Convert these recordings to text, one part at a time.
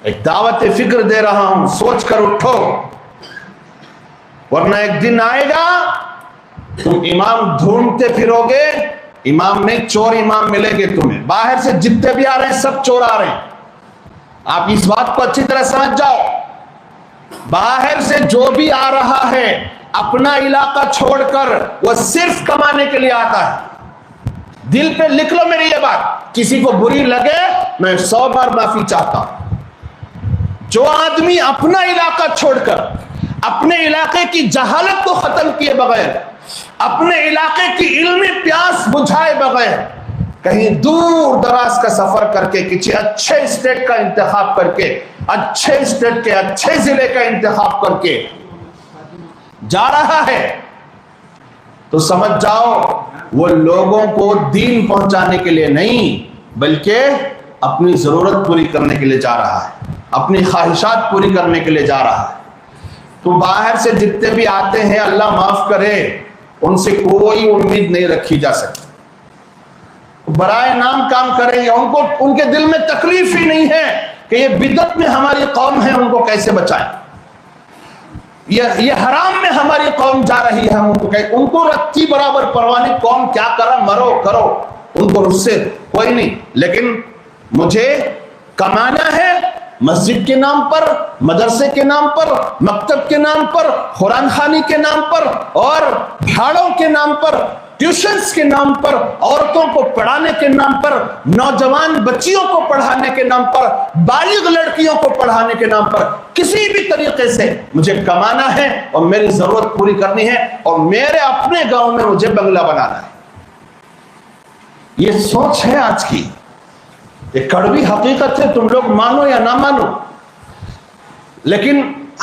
ایک دعوت فکر دے رہا ہوں، سوچ کر اٹھو، ورنہ ایک دن آئے گا تم امام ڈھونڈتے پھرو گے، امام نہیں چور امام ملے گے تمہیں۔ باہر سے جتنے بھی آ رہے ہیں سب چور آ رہے ہیں، آپ اس بات کو اچھی طرح سمجھ جاؤ۔ باہر سے جو بھی آ رہا ہے اپنا علاقہ چھوڑ کر وہ صرف کمانے کے لیے آتا ہے۔ دل پہ لکھ لو میری یہ بات، کسی کو بری لگے میں 100 بار معافی چاہتا ہوں۔ جو آدمی اپنا علاقہ چھوڑ کر اپنے علاقے کی جہالت کو ختم کیے بغیر، اپنے علاقے کی علمی پیاس بجھائے بغیر کہیں دور دراز کا سفر کر کے کسی اچھے اسٹیٹ کا انتخاب کر کے، اچھے اسٹیٹ کے اچھے ضلع کا انتخاب کر کے جا رہا ہے تو سمجھ جاؤ وہ لوگوں کو دین پہنچانے کے لیے نہیں بلکہ اپنی ضرورت پوری کرنے کے لیے جا رہا ہے، اپنی خواہشات پوری کرنے کے لیے جا رہا ہے۔ تو باہر سے جتنے بھی آتے ہیں اللہ معاف کرے، ان سے کوئی امید نہیں رکھی جا سکتی۔ برائے نام کام کریں گے، ان کے دل میں تکلیف ہی نہیں ہے کہ یہ بدعت میں ہماری قوم ہے، ان کو کیسے بچائیں، یہ حرام میں ہماری قوم جا رہی ہے، ان کو رتی برابر پرواہ نہیں، قوم کیا کرا مرو کرو، ان کو اس سے کوئی نہیں، لیکن مجھے کمانا ہے مسجد کے نام پر، مدرسے کے نام پر، مکتب کے نام پر، قرآن خوانی کے نام پر اور بھاڑوں کے نام پر، ٹیوشنز کے نام پر، عورتوں کو پڑھانے کے نام پر، نوجوان بچیوں کو پڑھانے کے نام پر، بالغ لڑکیوں کو پڑھانے کے نام پر کسی بھی طریقے سے مجھے کمانا ہے اور میری ضرورت پوری کرنی ہے اور میرے اپنے گاؤں میں مجھے بنگلہ بنانا ہے۔ یہ سوچ ہے آج کی، یہ کڑوی حقیقت ہے، تم لوگ مانو یا نہ مانو، لیکن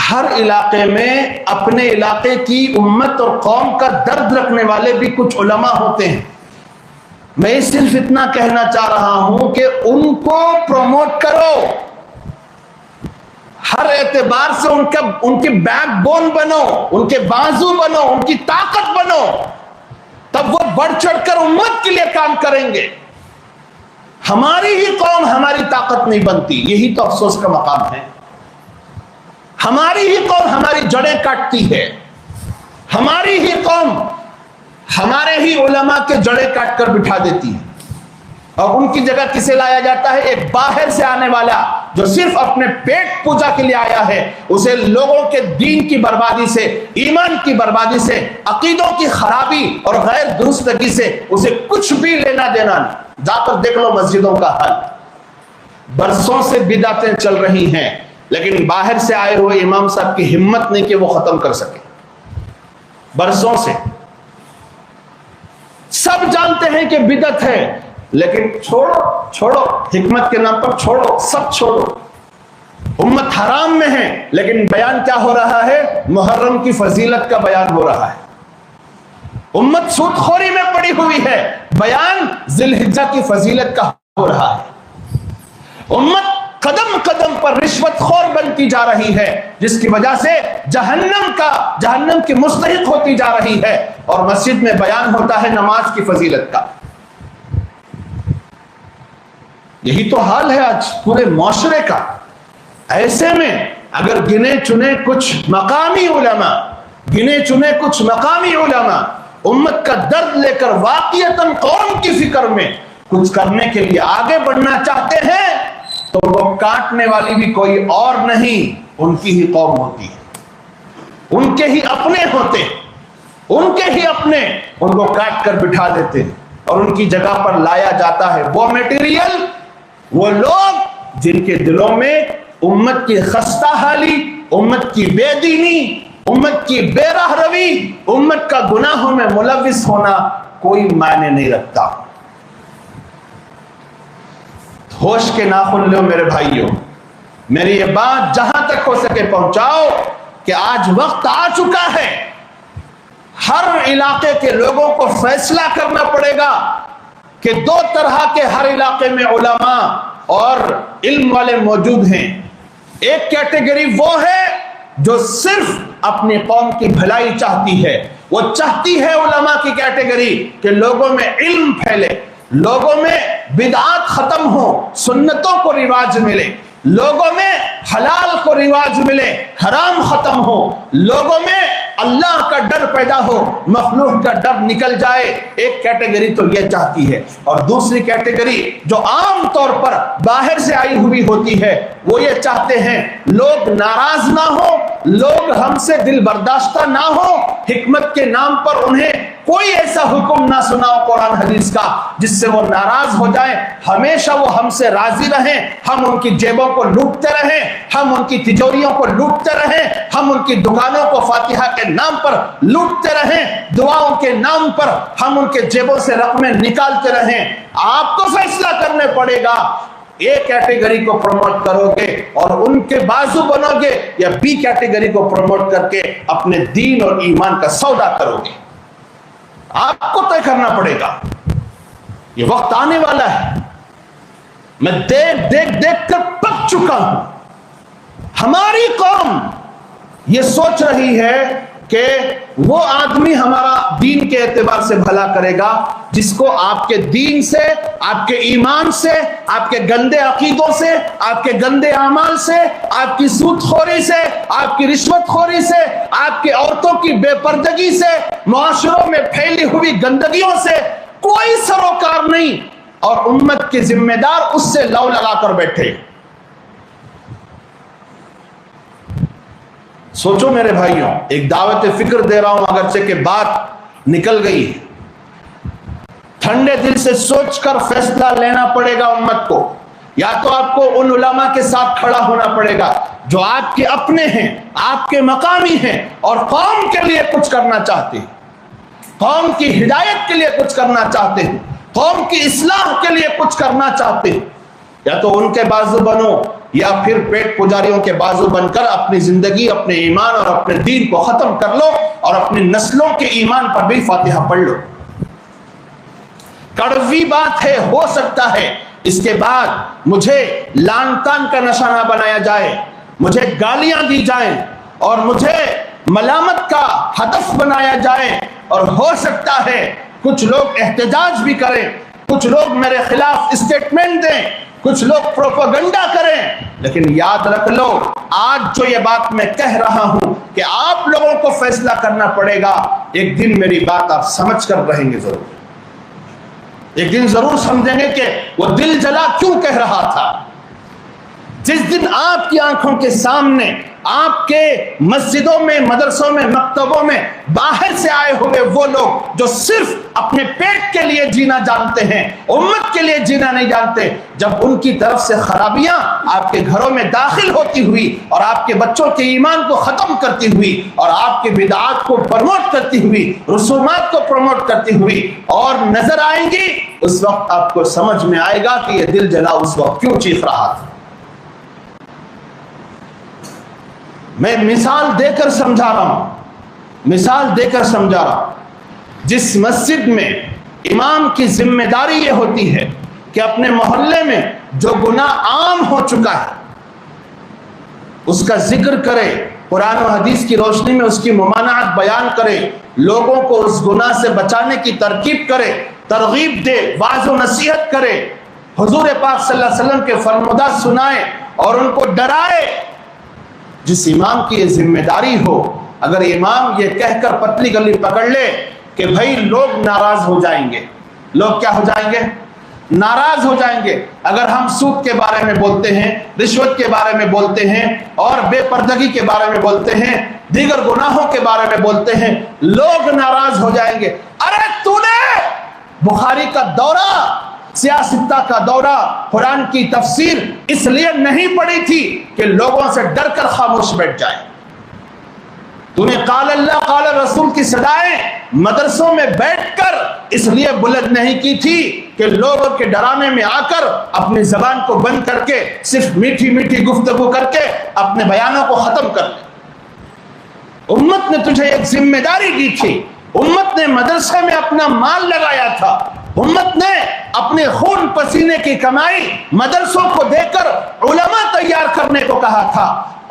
ہر علاقے میں اپنے علاقے کی امت اور قوم کا درد رکھنے والے بھی کچھ علماء ہوتے ہیں۔ میں صرف اتنا کہنا چاہ رہا ہوں کہ ان کو پروموٹ کرو، ہر اعتبار سے ان کے بیک بون بنو، ان کے بازو بنو، ان کی طاقت بنو، تب وہ بڑھ چڑھ کر امت کے لیے کام کریں گے۔ ہماری ہی قوم ہماری طاقت نہیں بنتی، یہی تو افسوس کا مقام ہے۔ ہماری ہی قوم ہماری جڑیں کاٹتی ہے، ہماری ہی قوم ہمارے ہی علماء کے جڑیں کاٹ کر بٹھا دیتی ہے، اور ان کی جگہ کسے لایا جاتا ہے؟ ایک باہر سے آنے والا جو صرف اپنے پیٹ پوجا کے لیے آیا ہے، اسے لوگوں کے دین کی بربادی سے، ایمان کی بربادی سے، عقیدوں کی خرابی اور غیر درستگی سے اسے کچھ بھی لینا دینا نہیں۔ جا کر دیکھ لو مسجدوں کا حال، برسوں سے بدعتیں چل رہی ہیں، لیکن باہر سے آئے ہوئے امام صاحب کی ہمت نہیں کہ وہ ختم کر سکے۔ برسوں سے سب جانتے ہیں کہ بدعت ہے، لیکن چھوڑو حکمت کے نام پر چھوڑو، سب چھوڑو۔ امت حرام میں ہے لیکن بیان کیا ہو رہا ہے؟ محرم کی فضیلت کا بیان ہو رہا ہے۔ امت سود خوری میں پڑی ہوئی ہے، بیان ذی الحجہ کی فضیلت کا ہو رہا ہے۔ امت قدم قدم پر رشوت خور بنتی جا رہی ہے، جس کی وجہ سے جہنم کی مستحق ہوتی جا رہی ہے، اور مسجد میں بیان ہوتا ہے نماز کی فضیلت کا۔ یہی تو حال ہے آج پورے معاشرے کا۔ ایسے میں اگر گنے چنے کچھ مقامی علماء امت کا درد لے کر واقعتاً قوم کی فکر میں کچھ کرنے کے لیے آگے بڑھنا چاہتے ہیں تو وہ کاٹنے والی بھی کوئی اور نہیں، ان کی ہی قوم ہوتی ہے، ان کے ہی اپنے ہوتے، ان کے ہی اپنے ان کو کاٹ کر بٹھا دیتے ہیں، اور ان کی جگہ پر لایا جاتا ہے وہ میٹیریل، وہ لوگ جن کے دلوں میں امت کی خستہ حالی، امت کی بے دینی، امت کی بے راہ روی، امت کا گناہوں میں ملوث ہونا کوئی معنی نہیں رکھتا۔ ہوش کے ناخن لو میرے بھائیوں، میری یہ بات جہاں تک ہو سکے پہنچاؤ کہ آج وقت آ چکا ہے، ہر علاقے کے لوگوں کو فیصلہ کرنا پڑے گا کہ دو طرح کے ہر علاقے میں علماء اور علم والے موجود ہیں۔ ایک کیٹیگری وہ ہے جو صرف اپنی قوم کی بھلائی چاہتی ہے، وہ چاہتی ہے علماء کی کیٹیگری کہ لوگوں میں علم پھیلے، لوگوں میں بدعات ختم ہو، سنتوں کو رواج ملے، لوگوں میں حلال کو رواج ملے، حرام ختم ہو، لوگوں میں اللہ کا ڈر پیدا ہو، مخلوق کا ڈر نکل جائے۔ ایک کیٹیگری تو یہ چاہتی ہے، اور دوسری کیٹیگری جو عام طور پر باہر سے آئی ہوئی ہوتی ہے وہ یہ چاہتے ہیں لوگ ناراض نہ ہو، لوگ ہم سے دل برداشتہ نہ ہو، حکمت کے نام پر انہیں کوئی ایسا حکم نہ سناؤ قرآن حدیث کا جس سے وہ ناراض ہو جائیں، ہمیشہ وہ ہم سے راضی رہیں، ہم ان کی جیبوں کو لوٹتے رہیں، ہم ان کی تجوریوں کو لوٹتے رہیں، ہم ان کی دکانوں کو فاتحہ کے نام پر لوٹتے رہیں، دعاؤں کے نام پر ہم ان کے جیبوں سے رقمیں نکالتے رہیں۔ آپ کو فیصلہ کرنے پڑے گا، ایک کیٹیگری کو پروموٹ کرو گے اور ان کے بازو بنو گے، یا بی کیٹیگری کو پروموٹ کر کے اپنے دین اور ایمان کا سودا کرو گے۔ آپ کو طے کرنا پڑے گا، یہ وقت آنے والا ہے۔ میں دیکھ کر پک چکا ہوں، ہماری قوم یہ سوچ رہی ہے کہ وہ آدمی ہمارا دین کے اعتبار سے بھلا کرے گا جس کو آپ کے دین سے، آپ کے ایمان سے، آپ کے گندے عقیدوں سے، آپ کے گندے اعمال سے، آپ کی سود خوری سے، آپ کی رشوت خوری سے، آپ کی عورتوں کی بے پردگی سے، معاشروں میں پھیلی ہوئی گندگیوں سے کوئی سروکار نہیں، اور امت کے ذمہ دار اس سے لو لگا کر بیٹھے۔ سوچو میرے بھائیوں، ایک دعوت فکر دے رہا ہوں اگرچہ کہ بات نکل گئی ہے، ٹھنڈے دل سے سوچ کر فیصلہ لینا پڑے گا امت کو۔ یا تو آپ کو ان علماء کے ساتھ کھڑا ہونا پڑے گا جو آپ کے اپنے ہیں، آپ کے مقامی ہیں، اور قوم کے لیے کچھ کرنا چاہتے ہیں، قوم کی ہدایت کے لیے کچھ کرنا چاہتے ہیں، قوم کی اصلاح کے لیے کچھ کرنا چاہتے ہیں۔ یا تو ان کے بازو بنو، یا پھر پیٹ پجاریوں کے بازو بن کر اپنی زندگی، اپنے ایمان اور اپنے دین کو ختم کر لو، اور اپنی نسلوں کے ایمان پر بھی فاتحہ پڑھ لو۔ کڑوی بات ہے، ہو سکتا ہے اس کے بعد مجھے لان تان کا نشانہ بنایا جائے، مجھے گالیاں دی جائیں، اور مجھے ملامت کا ہدف بنایا جائے، اور ہو سکتا ہے کچھ لوگ احتجاج بھی کریں، کچھ لوگ میرے خلاف اسٹیٹمنٹ دیں، کچھ لوگ پروپیگنڈا کریں، لیکن یاد رکھ لو آج جو یہ بات میں کہہ رہا ہوں کہ آپ لوگوں کو فیصلہ کرنا پڑے گا، ایک دن میری بات آپ سمجھ کر رہیں گے، ضرور ایک دن ضرور سمجھیں گے کہ وہ دل جلا کیوں کہہ رہا تھا۔ جس دن آپ کی آنکھوں کے سامنے، آپ کے مسجدوں میں، مدرسوں میں، مکتبوں میں باہر سے آئے ہوئے وہ لوگ جو صرف اپنے پیٹ کے لیے جینا جانتے ہیں، امت کے لیے جینا نہیں جانتے، جب ان کی طرف سے خرابیاں آپ کے گھروں میں داخل ہوتی ہوئی اور آپ کے بچوں کے ایمان کو ختم کرتی ہوئی اور آپ کے بدعات کو پروموٹ کرتی ہوئی، رسومات کو پروموٹ کرتی ہوئی اور نظر آئیں گی، اس وقت آپ کو سمجھ میں آئے گا کہ یہ دل جلا اس وقت کیوں چیخ رہا تھا۔ میں مثال دے کر سمجھا رہا ہوں، مثال دے کر سمجھا رہا ہوں۔ جس مسجد میں امام کی ذمہ داری یہ ہوتی ہے کہ اپنے محلے میں جو گناہ عام ہو چکا ہے اس کا ذکر کرے، قرآن و حدیث کی روشنی میں اس کی ممانعت بیان کرے، لوگوں کو اس گناہ سے بچانے کی ترغیب کرے، ترغیب دے، واعظ و نصیحت کرے، حضور پاک صلی اللہ علیہ وسلم کے فرمودہ سنائے اور ان کو ڈرائے۔ جس امام کی یہ ذمہ داری ہو، اگر امام یہ کہہ کر پتلی گلی پکڑ لے کہ بھائی لوگ ناراض ہو جائیں گے، لوگ کیا ہو جائیں گے؟ ناراض ہو جائیں گے۔ اگر ہم سود کے بارے میں بولتے ہیں، رشوت کے بارے میں بولتے ہیں، اور بے پردگی کے بارے میں بولتے ہیں، دیگر گناہوں کے بارے میں بولتے ہیں، لوگ ناراض ہو جائیں گے۔ ارے تو نے بخاری کا دورہ، سیاستہ کا دورہ، قرآن کی تفسیر اس لیے نہیں پڑھی تھی کہ لوگوں سے ڈر کر خاموش بیٹھ جائے۔ تو نے قال اللہ قال رسول کی صدائیں مدرسوں میں بیٹھ کر اس لیے بلند نہیں کی تھی کہ لوگوں کے ڈرانے میں آ کر اپنی زبان کو بند کر کے صرف میٹھی میٹھی گفتگو کر کے اپنے بیانوں کو ختم کر لے۔ امت نے تجھے ایک ذمہ داری دی تھی، امت نے مدرسے میں اپنا مال لگایا تھا، امت نے اپنے خون پسینے کی کمائی مدرسوں کو دے کر علماء تیار کرنے کو کہا تھا،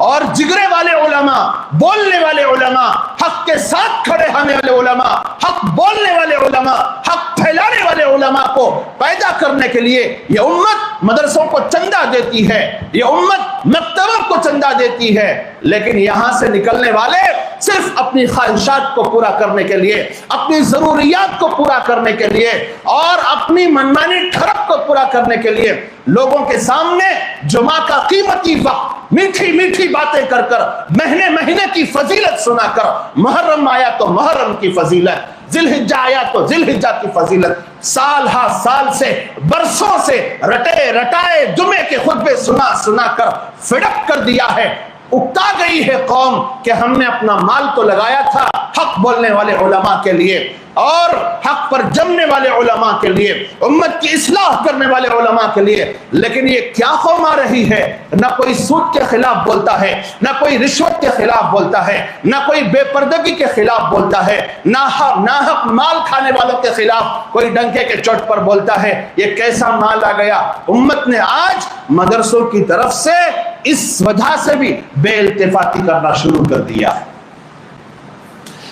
اور جگرے والے علماء، بولنے والے علماء، حق کے ساتھ کھڑے ہونے والے علماء، حق بولنے والے علماء، حق پھیلانے والے علماء کو پیدا کرنے کے لیے یہ امت مدرسوں کو چندہ دیتی ہے، یہ امت مکتبوں کو چندہ دیتی ہے، لیکن یہاں سے نکلنے والے صرف اپنی خواہشات کو پورا کرنے کے لیے، اپنی ضروریات کو پورا کرنے کے لیے اور اپنی منمانی ٹھڑپ کو پورا کرنے کے لیے لوگوں کے سامنے جمعہ کا قیمتی وقت میٹھی میٹھی باتیں کر کر، مہینے مہینے کی فضیلت سنا کر، محرم آیا تو محرم کی فضیلت، ذی الحجہ آیا تو ذی الحجہ کی فضیلت، سال ہا سال سے برسوں سے رٹے رٹائے جمعے کے خطبے سنا سنا کر فڈپ کر دیا ہے۔ اکتا گئی ہے قوم کہ ہم نے اپنا مال تو لگایا تھا حق بولنے والے علماء کے لیے اور حق پر جمنے والے علماء کے لیے، امت کی اصلاح کرنے والے علماء کے لیے، لیکن یہ کیا قوم آ رہی ہے؟ نہ کوئی سود کے خلاف بولتا ہے، نہ کوئی رشوت کے خلاف بولتا ہے، نہ کوئی بے پردگی کے خلاف بولتا ہے، نہ حق مال کھانے والوں کے خلاف کوئی ڈنکے کے چوٹ پر بولتا ہے۔ یہ کیسا مال آ گیا؟ امت نے آج مدرسوں کی طرف سے اس وجہ سے بھی بے التفاتی کرنا شروع کر دیا۔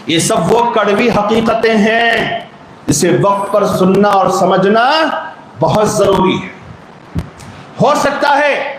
یہ سب وہ کڑوی حقیقتیں ہیں جسے وقت پر سننا اور سمجھنا بہت ضروری ہے۔ ہو سکتا ہے